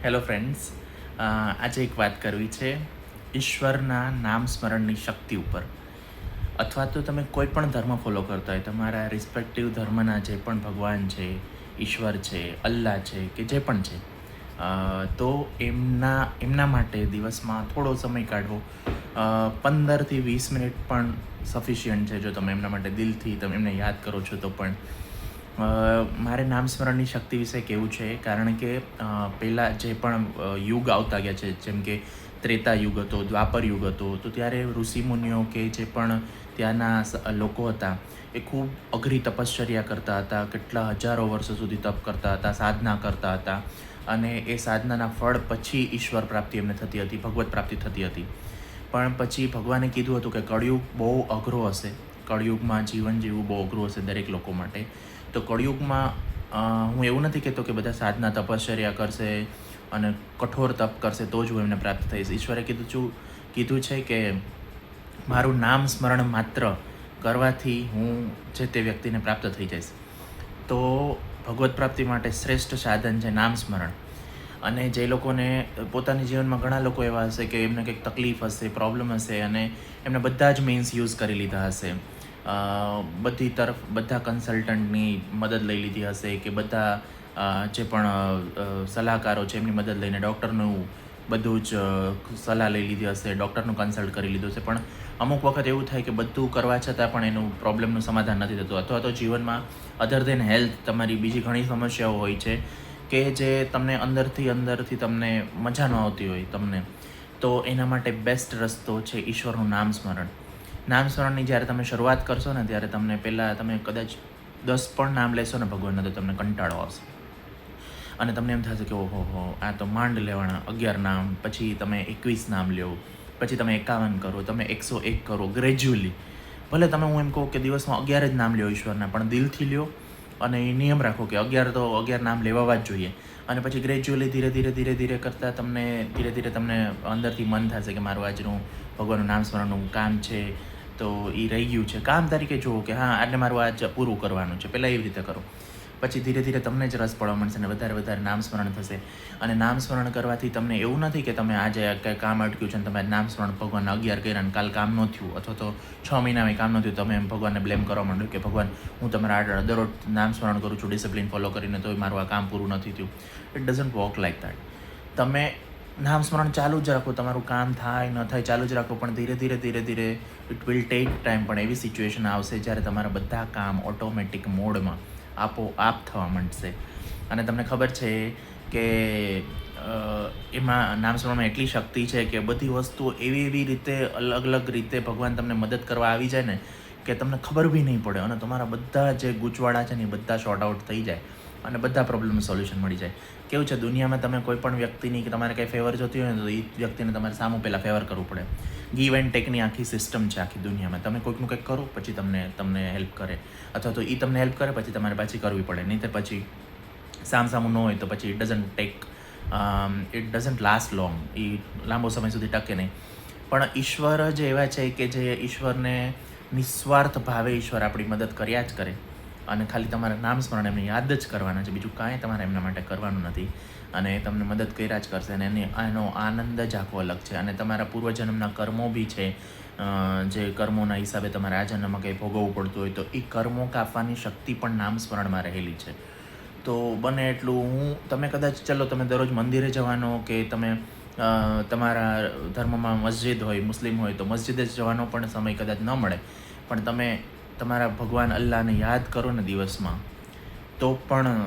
Hello friends, આજે એક વાત કરવી છે ઈશ્વરના નામ સ્મરણની શક્તિ ઉપર. અથવા તો તમે કોઈ પણ ધર્મ ફોલો કરતા હોય, તમારા રિસ્પેક્ટિવ ધર્મના જે પણ ભગવાન છે, ઈશ્વર છે, અલ્લાહ છે કે જે પણ છે, તો એમના માટે દિવસમાં થોડો સમય કાઢવો, 15થી 20 મિનિટ પણ સફિશિયન્ટ છે. જો તમે એમના માટે દિલથી તમે એમને યાદ કરો છો તો પણ મારે નામ સ્મરણની શક્તિ વિશે કહેવું છે, કારણ કે પહેલાં જે પણ યુગ આવતા ગયા છે, જેમ કે ત્રેતા યુગ હતો, દ્વાપર યુગ હતો, તો ત્યારે ઋષિમુનિઓ કે જે પણ ત્યાંના લોકો હતા એ ખૂબ અઘરી તપશ્ચર્યા કરતા હતા, કેટલા હજારો વર્ષો સુધી તપ કરતા હતા, સાધના કરતા હતા, અને એ સાધનાના ફળ પછી ઈશ્વર પ્રાપ્તિ એમને થતી હતી, ભગવત પ્રાપ્તિ થતી હતી. પણ પછી ભગવાને કીધું હતું કે કળિયુગ બહુ અઘરો હશે, કળિયુગમાં જીવન જીવવું બહુ અઘરું હશે દરેક લોકો માટે. તો કળિયુગમાં હું એવું નથી કહેતો કે બધા સાધના તપશ્ચર્યા કરશે અને કઠોર તપ કરશે તો જ હું એમને પ્રાપ્ત થઈશ. ઈશ્વરે કીધું છે કે મારું નામ સ્મરણ માત્ર કરવાથી હું જે તે વ્યક્તિને પ્રાપ્ત થઈ જઈશ. તો ભગવત પ્રાપ્તિ માટે શ્રેષ્ઠ સાધન છે નામ સ્મરણ. અને જે લોકોને પોતાના જીવનમાં ઘણા લોકો એવા હશે કે એમને કંઈક તકલીફ હશે, પ્રોબ્લેમ હશે, અને એમને બધા જ મીન્સ યુઝ કરી લીધા હશે, બધી તરફ બધા કન્સલ્ટન્ટની મદદ લઈ લીધી હશે, કે બધા જે પણ સલાહકારો છે એમની મદદ લઈને ડૉક્ટરનું બધું જ સલાહ લઈ લીધી હશે, ડૉક્ટરનું કન્સલ્ટ કરી લીધું હશે. પણ અમુક વખત એવું થાય કે બધું કરવા છતાં પણ એનું પ્રોબ્લેમનું સમાધાન નથી થતું, અથવા તો જીવનમાં અધર દેન હેલ્થ તમારી બીજી ઘણી સમસ્યાઓ હોય છે કે જે તમને અંદરથી તમને મજા ન આવતી હોય તમને. તો એના માટે બેસ્ટ રસ્તો છે ઈશ્વરનું નામ સ્મરણ. નામ સ્મરણની જ્યારે તમે શરૂઆત કરશો ને, ત્યારે તમને પહેલાં તમે કદાચ 10 પણ નામ લેશો ને ભગવાનના, તો તમને કંટાળો આવશે અને તમને એમ થશે કે ઓહો, આ તો માંડ લેવાના 11 નામ, પછી તમે 21 નામ લ્યો, પછી તમે 51 કરો, તમે 101 કરો, ગ્રેજ્યુઅલી. ભલે તમે હું એમ કહું કે દિવસમાં 11 જ નામ લ્યો ઈશ્વરના, પણ દિલથી લ્યો અને એ નિયમ રાખો કે 11 નામ લેવાવા જ જોઈએ. અને પછી ગ્રેજ્યુઅલી ધીરે ધીરે કરતાં તમને અંદરથી મન થશે કે મારું આજનું ભગવાનનું નામ સ્મરણનું કામ છે, તો એ રહી ગયું છે. કામ તરીકે જુઓ કે હા, આટલે મારું આજ પૂરું કરવાનું છે, પહેલાં એવી રીતે કરો. પછી ધીરે ધીરે તમને જ રસ પડવા માંડશે અને વધારે નામ સ્મરણ થશે. અને નામ સ્મરણ કરવાથી તમને એવું નથી કે તમે આજે કંઈ કામ અટક્યું છે અને તમે નામ સ્મરણ ભગવાનના 11 કર્યા અને કાલ કામ ન થયું, અથવા તો 6 મહિનામાં કામ ન થયું, તમે એમ ભગવાનને બ્લેમ કરવા માંડો કે ભગવાન, હું તમારા દરરોજ નામ સ્મરણ કરું છું ડિસિપ્લિન ફોલો કરીને, તો મારું આ કામ પૂરું નથી થયું. It doesn't work like that. તમે નામ સ્મરણ ચાલુ જ રાખો, તમારું કામ થાય ન થાય ચાલુ જ રાખો, પણ ધીરે ધીરે ઇટ વિલ ટેક ટાઈમ. પણ એવી સિચ્યુએશન આવશે જ્યારે તમારા બધા કામ ઓટોમેટિક મોડમાં આપોઆપ થવા માંડશે. અને તમને ખબર છે કે એમાં નામ સ્મરણમાં એટલી શક્તિ છે કે બધી વસ્તુઓ એવી રીતે અલગ રીતે ભગવાન તમને મદદ કરવા આવી જાય ને કે તમને ખબર બી નહીં પડે, અને તમારા બધા જે ગૂંચવાડા છે ને એ બધા શોર્ટ આઉટ થઈ જાય અને બધા પ્રોબ્લેમનું સોલ્યુશન મળી જાય. કેવું છે, દુનિયામાં તમે કોઈ પણ વ્યક્તિની કે તમારે કંઈ ફેવર જોતી હોય ને, તો એ વ્યક્તિને તમારે સામું પહેલાં ફેવર કરવું પડે. ગીવ એન્ડ ટેકની આખી સિસ્ટમ છે આખી દુનિયામાં. તમે કોઈકનું કંઈક કરો, પછી તમને હેલ્પ કરે, અથવા તો એ તમને હેલ્પ કરે, પછી તમારે પાછી કરવી પડે. નહીં તો પછી સામું ન હોય તો પછી ઇટ ડઝન્ટ લાસ્ટ લોંગ. એ લાંબો સમય સુધી ટકે નહીં. પણ ઈશ્વર જ એવા છે કે જે ઈશ્વરને નિસ્વાર્થ ભાવે ઈશ્વર આપણી મદદ કર્યા જ કરે. અને ખાલી તમારે નામ સ્મરણ એમને યાદ જ કરવાના છે, બીજું કાંઈ તમારે એમના માટે કરવાનું નથી. અને એ તમને મદદ કર્યા જ કરશે, અને એનો આનંદ જ આખો અલગ છે. અને તમારા પૂર્વજન્મના કર્મો બી છે, જે કર્મોના હિસાબે તમારે આ જન્મમાં કંઈ ભોગવવું પડતું હોય, તો એ કર્મો કાપવાની શક્તિ પણ નામ સ્મરણમાં રહેલી છે. તો બને એટલું તમે કદાચ ચલો તમે દરરોજ મંદિરે જવાનો, કે તમે તમારા ધર્મમાં મસ્જિદ હોય, મુસ્લિમ હોય તો મસ્જિદે જ જવાનો પણ સમય કદાચ ન મળે, પણ તમે તમારા ભગવાન અલ્લાહને યાદ કરો ને દિવસમાં, તો પણ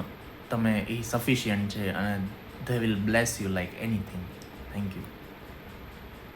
તમે એ સફિશિયન્ટ છે, અને they will bless you like anything. Thank you.